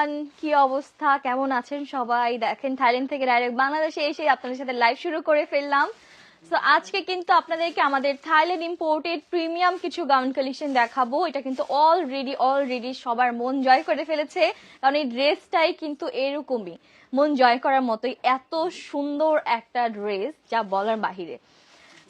Everyone, কি অবস্থা, কেমন আছেন সবাই? দেখেন থাইল্যান্ড থেকে ডাইরেক্ট বাংলাদেশে এসে আপনাদের সাথে লাইভ শুরু করে ফেললাম। সো আজকে কিন্তু আপনাদেরকে আমাদের থাইল্যান্ড ইম্পোর্টেড প্রিমিয়াম কিছু গাউন কালেকশন দেখাবো। এটা কিন্তু অলরেডি সবার মন জয় করে ফেলেছে, কারণ এই ড্রেসটাই কিন্তু এরকমই মন জয় করার মতোই, এত সুন্দর একটা ড্রেস যা বলার বাহিরে।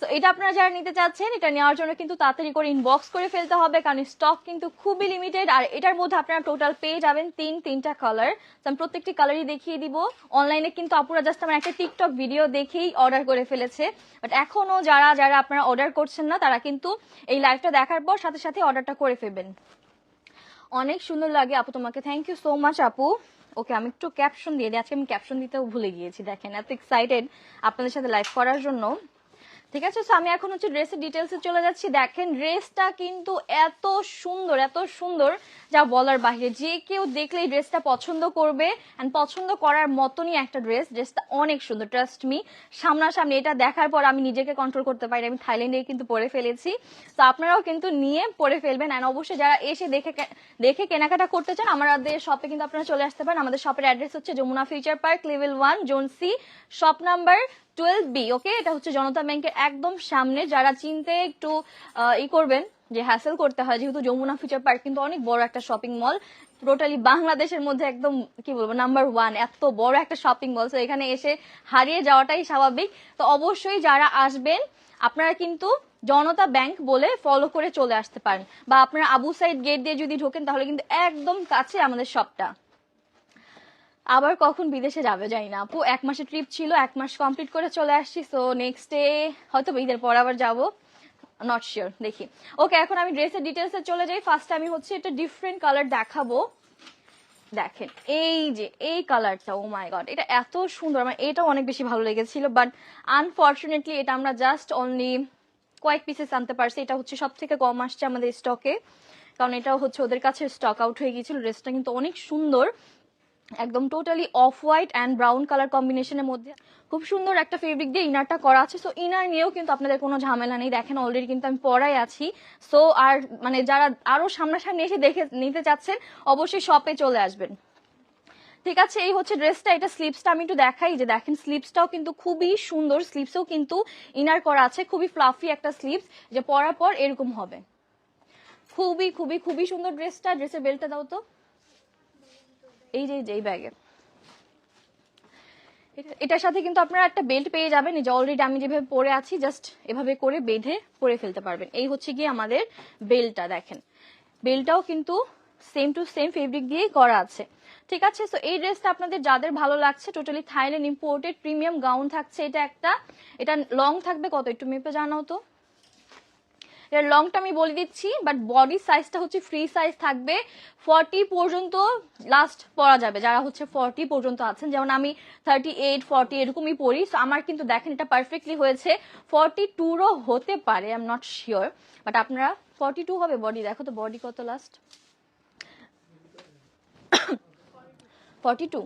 তো এটা আপনারা যারা নিতে চাচ্ছেন, এটা নেওয়ার জন্য কিন্তু তাড়াতাড়ি করে ইনবক্স করে ফেলতে হবে, কারণ স্টক কিন্তু খুবই লিমিটেড। আর এটার মধ্যে আপনারা টোটাল পেয়ে যাবেন তিনটা কালার। তো আমি প্রত্যেকটি কালারই দেখিয়ে দিব। অনলাইনে কিন্তু আপুরা জাস্ট আমার একটা টিকটক ভিডিও দেখেই অর্ডার করে ফেলেছে, বাট এখনো যারা আপনারা অর্ডার করছেন না, তারা কিন্তু এই লাইভটা দেখার পর সাথে সাথে অর্ডারটা করে ফেলবেন। অনেক সুন্দর লাগে আপু, তোমাকে থ্যাংক ইউ সো মাচ আপু। ওকে, আমি একটু ক্যাপশন দিয়ে দিই, আজকে আমি ক্যাপশন দিতেও ভুলে গিয়েছি। দেখেন এত এক্সাইটেড আপনাদের সাথে লাইভ করার জন্য। ঠিক আছে, আমি এখন হচ্ছে ড্রেসের ডিটেলসে চলে যাচ্ছি। দেখেন ড্রেসটা কিন্তু এত সুন্দর যা বলার বাইরে। যে কেউ দেখলেই ড্রেসটা পছন্দ করবে, এন্ড পছন্দ করার মতনই একটা ড্রেস। ড্রেসটা অনেক সুন্দর, ট্রাস্ট মি। সামনাসামনি এটা দেখার পর আমি নিজেকে কন্ট্রোল করতে পারি, আমি থাইল্যান্ডে কিন্তু পরে ফেলেছি। তো আপনারাও কিন্তু নিয়ে পরে ফেলবেন। এন্ড অবশ্যই যারা এসে দেখে কেনাকাটা করতে চান, আমাদের শপে কিন্তু আপনারা চলে আসতে পারেন। আমাদের শপের অ্যাড্রেস হচ্ছে Jamuna future park, level 1, zone C, shop number 12B। Okay, এটা হচ্ছে জনতা ব্যাংকের একদম সামনে। যারা চিনতে একটু করবেন, যে হ্যাসেল করতে হয়, যেহেতু যমুনা ফিউচার পার্ক কিন্তু অনেক বড় একটা শপিং মল, টোটালি বাংলাদেশের মধ্যে একদম কি বলবো নাম্বার 1, এত বড় একটা শপিং মল। তো এখানে এসে হারিয়ে যাওয়াটাই স্বাভাবিক। তো অবশ্যই যারা আসবেন, আপনারা কিন্তু জনতা ব্যাংক বলে ফলো করে চলে আসতে পারেন, বা আপনারা আবু সাইড গেট দিয়ে যদি ঢোকেন, তাহলে কিন্তু একদম কাছে আমাদের শপটা। আবার কখন বিদেশে যাবে জানি না আপু, 1 মাসের ট্রিপ ছিল, 1 মাস কমপ্লিট করে চলে আসছি। সো নেক্সট ডে হয়তো ঈদের পর আবার যাবো, নট শিওর, দেখি। ওকে, এখন আমি ড্রেসের ডিটেলসে চলে যাই। ফার্স্ট আমি হচ্ছে এটা ডিফারেন্ট কালার দেখাবো। দেখেন এই যে এই কালারটা, ও মাই গড, এটা এত সুন্দর, আমার এটা অনেক বেশি ভালো লেগেছিল। বাট আনফর্চুনেটলি এটা আমরা জাস্ট অনলি কয়েক পিসেস আনতে পারছি। এটা হচ্ছে সব থেকে কম আসছে আমাদের স্টকে, কারণ এটাও হচ্ছে ওদের কাছে স্টক আউট হয়ে গিয়েছিল। ড্রেসটা কিন্তু অনেক সুন্দর, একদম totally off white and brown colour কম্বিনেশনের মধ্যে খুব সুন্দর একটা ফেব্রিক দিয়ে ইনারটা করা আছে। সো ইনার নিয়েও কিন্তু আপনাদের কোনো ঝামেলা নেই। দেখেন অলরেডি কিন্তু আমি পরাই আছি। সো আর মানে যারা আরো সামনাসামনি এসে দেখে নিতে চাচ্ছেন, অবশ্যই শপে চলে আসবেন। ঠিক আছে, এই হচ্ছে ড্রেসটা। এটা স্লিপসটা আমি একটু দেখাই, যে দেখেন স্লিপসটাও কিন্তু খুবই সুন্দর। স্লিপসেও কিন্তু ইনার করা আছে, খুবই ফ্লাফি একটা স্লিপস, যে পরার পর এরকম হবে। খুবই সুন্দর ড্রেসটা। ড্রেসের বেল্টটা দাও তো, এই যে এই ব্যাগে। এটার সাথে কিন্তু আপনারা একটা বেল্ট পেয়ে যাবেন, এই যে অলরেডি আমি যেভাবে পরে আছি, জাস্ট এভাবে করে বেঁধে পরে ফেলতে পারবেন। এই হচ্ছে গিয়ে আমাদের বেল্টটা। দেখেন বেল্টটাও কিন্তু সেম টু সেম ফেব্রিক দিয়েই করা আছে। ঠিক আছে, তো এই ড্রেসটা আপনাদের যাদের ভালো লাগছে, totally Thailand imported premium gown থাকছে এটা একটা। এটা লং থাকবে কত, একটু মেপে জানাও তো। এর লংটা আমি বলে দিচ্ছি, বাট বডি সাইজটা হচ্ছে ফ্রি সাইজ থাকবে। 40 পর্যন্ত লাস্ট পরা যাবে, যারা হচ্ছে 40 পর্যন্ত আছেন। যেমন আমি 38, 40 এরকমই পরি। সো আমার কিন্তু দেখেন এটা পারফেক্টলি হয়েছে। 42ও হতে পারে, I am not sure, but আপনারা 42 হবে বডি। দেখো তো বডি কত লাস্ট, 42।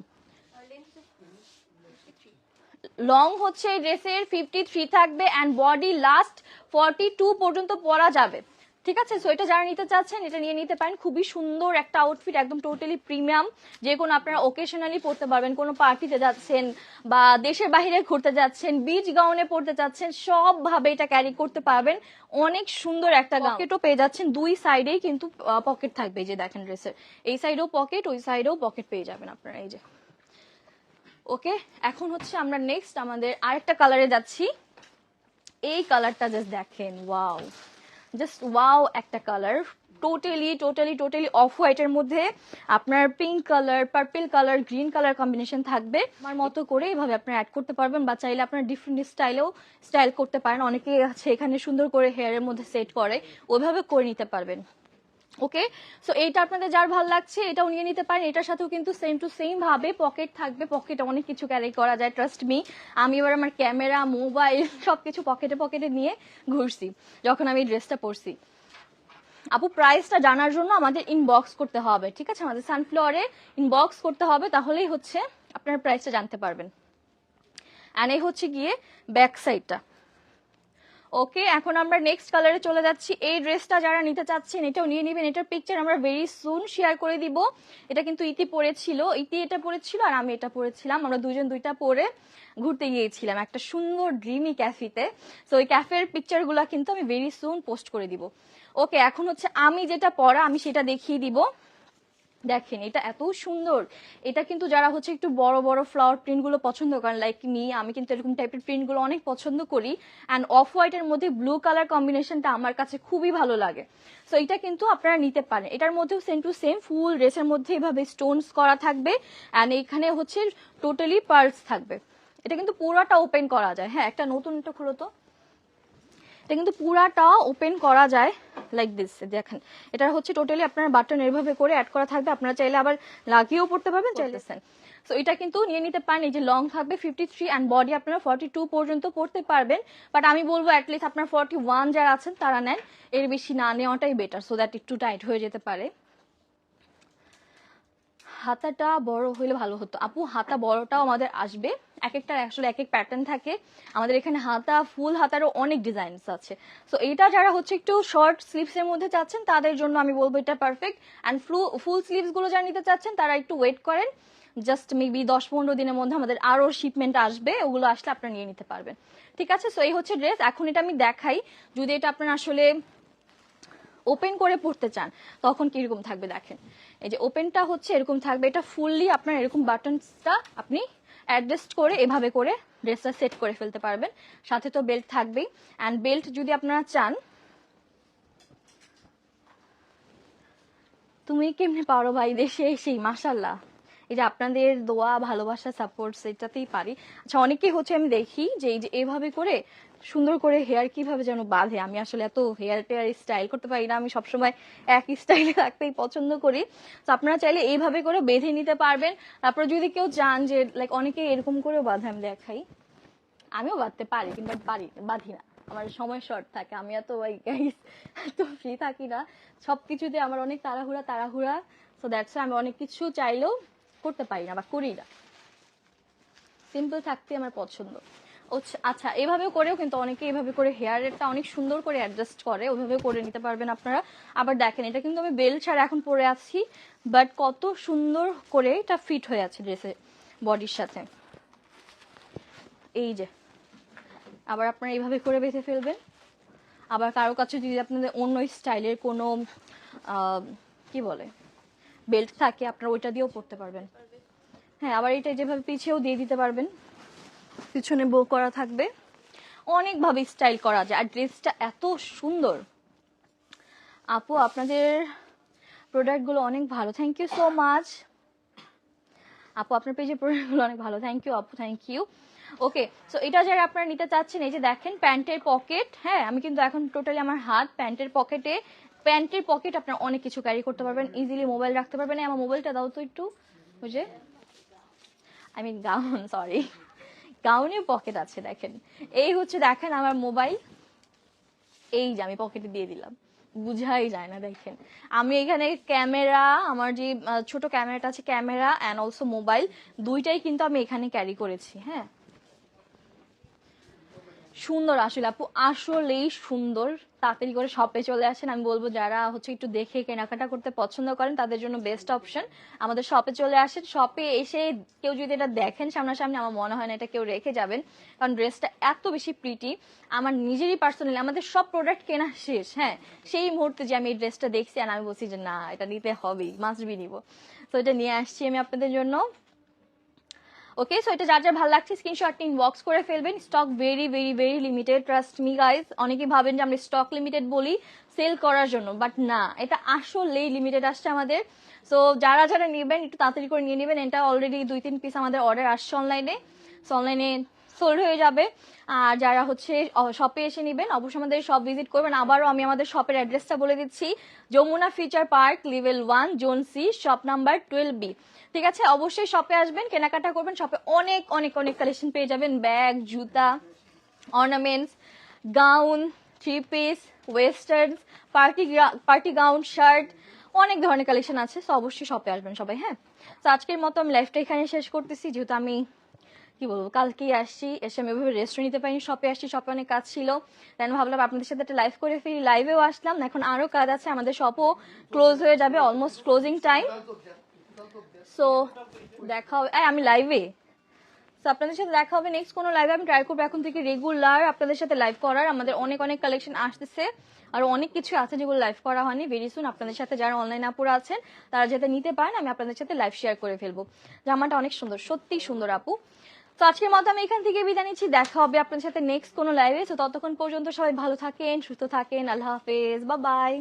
লং হচ্ছে ড্রেসের 53 থাকবে, অ্যান্ড বডি লাস্ট 42 পর্যন্ত পরা যাবে। ঠিক আছে, সো এটা যারা নিতে চাচ্ছেন, এটা নিয়ে নিতে পারেন। খুবই সুন্দর একটা আউটফিট, একদম টোটালি প্রিমিয়াম, যে কোনো আপনারা ওকেশনালি পড়তে পারবেন। কোনো পার্টিতে যাচ্ছেন, বা দেশের বাইরে ঘুরতে যাচ্ছেন, বিচ গাউনে পড়তে যাচ্ছেন, সব ভাবে এটা ক্যারি করতে পারবেন। অনেক সুন্দর একটা পকেটও পেয়ে যাচ্ছেন, দুই সাইডেই কিন্তু পকেট থাকবে। এই যে দেখেন ড্রেসের এই সাইডেও পকেট, ওই সাইডেও পকেট পেয়ে যাবেন আপনারা, এই যে। ওকে, এখন হচ্ছে আমরা নেক্সট আমাদের আরেকটা কালারে যাচ্ছি। এই কালারটা জাস্ট দেখেন, ওয়াও, জাস্ট ওয়াও একটা কালার। টোটালি অফ হোয়াইটের মধ্যে আপনার pink colour, purple colour, green colour combination থাকবে। আমার মতো করে এইভাবে আপনারা অ্যাড করতে পারবেন, বা চাইলে আপনারা ডিফারেন্ট স্টাইল করতে পারেন। অনেকে আছে এখানে সুন্দর করে হেয়ারের মধ্যে সেট করে, ওইভাবে করে নিতে পারবেন। ওকে, সো এইটা আপনাদের যার ভালো লাগছে এটাও নিয়ে নিতে পারেন। এটার সাথেও কিন্তু সেম টু সেম ভাবে পকেট থাকবে। পকেটে অনেক কিছু ক্যারি করা যায়, ট্রাস্ট মি। আমি এবার আমার ক্যামেরা, মোবাইল সবকিছু পকেটে নিয়ে ঘুরছি যখন আমি ড্রেসটা পরছি। আপু প্রাইসটা জানার জন্য আমাদের ইনবক্স করতে হবে, ঠিক আছে? আমাদের সানফ্লাওয়ারে ইনবক্স করতে হবে, তাহলেই হচ্ছে আপনার প্রাইসটা জানতে পারবেন। অ্যান্ড এই হচ্ছে গিয়ে ব্যাক সাইডটা। ওকে, এখন আমরা নেক্সট কালারে চলে যাচ্ছি। এই ড্রেসটা যারা নিতে চাচ্ছেন এটাও নিয়ে নেবেন, এটার পিকচার আমরা ভেরি সুন শেয়ার করে দিব। এটা কিন্তু ইতি পরেছিল, ইতি এটা পরেছিল আর আমি এটা পরেছিলাম, আমরা দুজন দুইটা পরে ঘুরতে গিয়েছিলাম একটা সুন্দর ড্রিমি ক্যাফেতে। সো ওই ক্যাফের পিকচারগুলো কিন্তু আমি ভেরি সুন পোস্ট করে দিব। ওকে, এখন হচ্ছে আমি যেটা পরা আমি সেটা দেখিয়ে দিব। দেখেন এটা এত সুন্দর, এটা কিন্তু যারা হচ্ছে একটু বড় বড় ফ্লাওয়ার প্রিন্ট গুলো পছন্দ করেন লাইক মি, আমি কিন্তু এরকম টাইপের প্রিন্ট গুলো অনেক পছন্দ করি। অ্যান্ড অফ হোয়াইটের মধ্যে ব্লু কালার কম্বিনেশনটা আমার কাছে খুবই ভালো লাগে। সো এটা কিন্তু আপনারা নিতে পারেন, এটার মধ্যেও সেম টু সেম ফুল ড্রেসের মধ্যে এভাবে স্টোনস করা থাকবে অ্যান্ড এখানে হচ্ছে টোটালি পার্লস থাকবে। এটা কিন্তু পুরাটা ওপেন করা যায়। হ্যাঁ, একটা নতুন একটা খুলো তো। এটা কিন্তু পুরাটা ওপেন করা যায় লাইক দিস। দেখেন এটা হচ্ছে টোটালি আপনার বাটন এভাবে করে অ্যাড করা থাকবে, আপনারা চাইলে আবার লাগিয়েও পড়তে পারবেন চাইলেছেন। সো এটা কিন্তু নিয়ে নিতে পারেন। এই যে লং থাকবে 53 অ্যান্ড বডি আপনারা 42 পর্যন্ত পড়তে পারবেন, বাট আমি বলবো অ্যাটলিস্ট আপনার 41 যারা আছেন তারা নেন, এর বেশি না নেওয়াটাই বেটার, সো দ্যাট একটু টাইট হয়ে যেতে পারে। হাতাটা বড় হইলে ভালো হতো আপু, হাতা বড়টাও আমাদের আসবে, এক একটা আসলে এক এক প্যাটার্ন থাকে আমাদের এখানে। হাতা ফুল হাতারও অনেক ডিজাইনস আছে। সো এটা যারা হচ্ছে একটু শর্ট স্লিভস এর মধ্যে চাচ্ছেন তাদের জন্য আমি বলবো এটা পারফেক্ট। অ্যান্ড ফুল স্লিভস গুলো যারা নিতে চাচ্ছেন তারা একটু ওয়েট করেন, জাস্ট মেবি 10-15 দিনের মধ্যে আমাদের আরো শিপমেন্ট আসবে, ওগুলো আসলে আপনারা নিয়ে নিতে পারবেন। ঠিক আছে, সো এই হচ্ছে ড্রেস। এখন এটা আমি দেখাই, যদি এটা আপনারা আসলে ওপেন করে পড়তে চান তখন কিরকম থাকবে। দেখেন এই যে ওপেনটা হচ্ছে এরকম থাকবে, এটা ফুললি আপনার এরকম বাটনসটা আপনি অ্যাডজাস্ট করে এভাবে করে ড্রেসটা সেট করে ফেলতে পারবেন। সাথে তো বেল্ট থাকবেই, অ্যান্ড বেল্ট যদি আপনারা চান, তুমি কেমনে পারো ভাই দেশে এসেই, মাশাল্লাহ। এই যে আপনাদের দোয়া ভালোবাসা সাপোর্ট সেটাতেই পারি। আচ্ছা, অনেকেই হচ্ছে আমি দেখি যে এই যে এভাবে করে সুন্দর করে হেয়ার কিভাবে যেন বাঁধে, আমি আসলে এত হেয়ার টেয়ার স্টাইল করতে পারি না, আমি সবসময় একই স্টাইলে রাখতেই পছন্দ করি। তো আপনারা চাইলে এইভাবে করে বেঁধে নিতে পারবেন। তারপর যদি কেউ চান যে লাইক অনেকে এরকম করেও বাঁধে, আমি দেখাই, আমিও বাঁধতে পারি কিন্তু বাঁধি না, আমার সময় শর্ট থাকে, আমি এত এত ফ্রি থাকি না, সবকিছুতে আমার অনেক তাড়াহুড়া তাড়াহুড়া। সো দ্যাটস আমি অনেক কিছু চাইলেও করতে পারি না বা করি না, সিম্পল থাকতে আমার পছন্দ। আচ্ছা, এভাবে করেও কিন্তু অনেকে এভাবে করে হেয়ারটা অনেক সুন্দর করে অ্যাডজাস্ট করে, ওইভাবে করে নিতে পারবেন আপনারা। আবার দেখেন এটা কিন্তু আমি বেল্ট ছাড়া এখন পরে আছি, বাট কত সুন্দর করে এটা ফিট হয়ে আছে ড্রেসের বডির সাথে। এই যে আবার আপনারা এইভাবে করে বেঁধে ফেলবেন। আবার কারো কাছে যদি আপনাদের অন্য স্টাইলের কোনো কি বলে বেল্ট থাকে, আপনারা ওইটা দিয়েও পরতে পারবেন। হ্যাঁ, আবার এটা যেভাবে পিছেও দিয়ে দিতে পারবেন, পিছনে বো করা থাকবে, অনেকভাবে স্টাইল করা যায়। আর ড্রেসটা এত সুন্দর আপু, আপনাদের প্রোডাক্টগুলো অনেক ভালো, থ্যাংক ইউ সো মাচ আপু, আপনার পেজের প্রোডাক্টগুলো অনেক ভালো, থ্যাংক ইউ আপু, থ্যাংক ইউ। ওকে, সো এটা যারা আপনারা নিতে চাচ্ছেন, এই যে দেখেন প্যান্টের পকেট, হ্যাঁ আমি কিন্তু এখন টোটালি আমার হাত প্যান্টের পকেট আপনারা অনেক কিছু ক্যারি করতে পারবেন, ইজিলি মোবাইল রাখতে পারবেন। আমার মোবাইলটা দাও তো একটু, বুঝে আই মিন গাউন, সরি, গাউনের পকেট আছে। দেখেন এই হচ্ছে, দেখেন আমার মোবাইল, এই যে আমি পকেটে দিয়ে দিলাম, বুঝাই যায় না। দেখেন আমি এখানে ক্যামেরা, আমার যে ছোট ক্যামেরাটা আছে, ক্যামেরা অ্যান্ড অলসো মোবাইল দুইটাই কিন্তু আমি এখানে ক্যারি করেছি। হ্যাঁ, সুন্দর আসলে আপু, আসলেই সুন্দর। তাড়াতাড়ি করে শপে চলে আসেন, আমি বলবো যারা হচ্ছে একটু দেখে কেনাকাটা করতে পছন্দ করেন তাদের জন্য বেস্ট অপশন। আমাদের শপে চলে আসেন, শপে এসে কেউ যদি এটা দেখেন সামনাসামনি, আমার মনে হয় না এটা কেউ রেখে যাবেন, কারণ ড্রেসটা এত বেশি প্রিটি। আমার নিজেরই পার্সোনালি আমাদের সব প্রোডাক্ট কেনা শেষ, হ্যাঁ সেই মুহূর্তে যে আমি এই ড্রেসটা দেখছি আর আমি বলছি যে না এটা নিতে হবেই, মাস্ট বি নিব, তো এটা নিয়ে আসছি আমি আপনাদের জন্য। ওকে, সো এটা যার যার ভালো লাগছে স্ক্রিনশট ইনবক্স করে ফেলবেন। Stock very very very limited, trust me guys. অনেকে ভাবেন যে আমরা স্টক লিমিটেড বলি সেল করার জন্য, বাট না, এটা আসলেই লিমিটেড আসছে আমাদের। সো যারা যারা নেবেন একটু তাড়াতাড়ি করে নিয়ে নেবেন, এটা অলরেডি 2-3 পিস আমাদের অর্ডার আসছে অনলাইনে, সো অনলাইনে সোল্ড হয়ে যাবে। আর যারা হচ্ছে শপে এসে নেবেন অবশ্যই আমাদের শপ ভিজিট করবেন। আবারও আমি আমাদের শপের অ্যাড্রেসটা বলে দিচ্ছি, Jamuna future park level 1 zone C, shop number 12B। ঠিক আছে, অবশ্যই শপে আসবেন, কেনাকাটা করবেন, শপে অনেক অনেক অনেক কালেকশন পেয়ে যাবেন, ব্যাগ, জুতা, ornaments, gown, three piece, western, party gown, shirt, অনেক ধরনের কালেকশন আছে। তো অবশ্যই শপে আসবেন সবাই। হ্যাঁ, তো আজকের মতো আমি লাইফটা এখানে শেষ করতেছি, যেহেতু আমি কি বলবো, কালকেই আসছি, এসে আমি ওইভাবে রেস্ট নিতে পারিনি, শপে আসছি, শপে অনেক কাজ ছিল, দেন ভাবলাম আপনাদের সাথে একটা লাইভ করে ফিরি, লাইভেও আসলাম, এখন আরো কাজ আছে, আমাদের শপও ক্লোজ হয়ে যাবে, অলমোস্ট ক্লোজিং টাইম। সো দেখা হবে, আমি লাইভে, তো আপনাদের সাথে দেখা হবে নেক্সট কোনো লাইভে। আমি ট্রাই করবো এখন থেকে রেগুলার আপনাদের সাথে লাইভ করার, আমাদের অনেক অনেক কালেকশন আসতেছে, আর অনেক কিছু আছে যেগুলো লাইভ করা হয়নি, ভেরি সুন আপনাদের সাথে যারা অনলাইন আপুরা আছেন তারা যাতে নিতে পারেন, আমি আপনাদের সাথে লাইভ শেয়ার করে ফেলবো। জামাটা অনেক সুন্দর, সত্যি সুন্দর আপু। তো আজকের মতো আমি এখান থেকে বিদায় নিচ্ছি, দেখা হবে আপনাদের সাথে নেক্সট কোনো লাইভে। তো ততক্ষণ পর্যন্ত সবাই ভালো থাকেন, সুস্থ থাকেন, আল্লাহ হাফেজ, বা বাই।